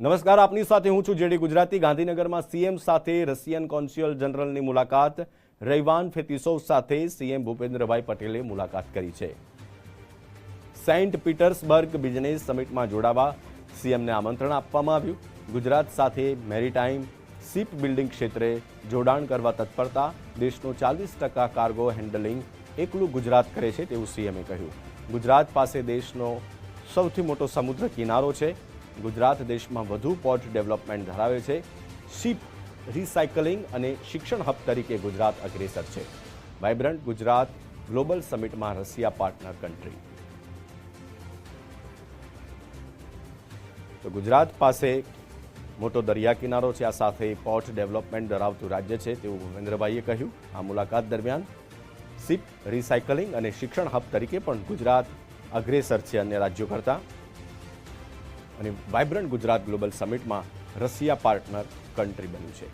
નમસ્કાર, આપની સાથે હું છું જેડી ગુજરાતી। ગાંધીનગરમાં સીએમ સાથે રશિયન કોન્સ્યુઅલ જનરલની મુલાકાત। રૈવાન ફેતિસોવ સાથે સીએમ ભૂપેન્દ્રભાઈ પટેલે મુલાકાત કરી છે। સેન્ટ પીટર્સબર્ગ બિઝનેસ સમિટમાં જોડાવા સીએમને આમંત્રણ આપવામાં આવ્યું। ગુજરાત સાથે મેરીટાઈમ શિપ બિલ્ડિંગ ક્ષેત્રે જોડાણ કરવા તત્પરતા। દેશનો 40% કાર્ગો હેન્ડલિંગ એકલું ગુજરાત કરે છે તેવું સીએમે કહ્યું। ગુજરાત પાસે દેશનો સૌથી મોટો સમુદ્ર કિનારો છે। ગુજરાત દેશમાં વધુ પોર્ટ ડેવલપમેન્ટ ધરાવે છે। શિપ રિસાયકલિંગ અને શિક્ષણ હબ તરીકે ગુજરાત અગ્રેસર છે। વાઇબ્રન્ટ ગુજરાત ગ્લોબલ સમિટમાં રશિયા પાર્ટનર કન્ટ્રી। તો ગુજરાત પાસે મોટો દરિયા કિનારો છે, આ સાથે પોર્ટ ડેવલપમેન્ટ ધરાવતું રાજ્ય છે તેવું ભૂપેન્દ્રભાઈએ કહ્યું। આ મુલાકાત દરમિયાન શિપ રિસાયકલિંગ અને શિક્ષણ હબ તરીકે પણ ગુજરાત અગ્રેસર છે અન્ય રાજ્યો કરતાં। અને વાઇબ્રન્ટ ગુજરાત ગ્લોબલ સમિટમાં રશિયા પાર્ટનર કન્ટ્રી બન્યું છે।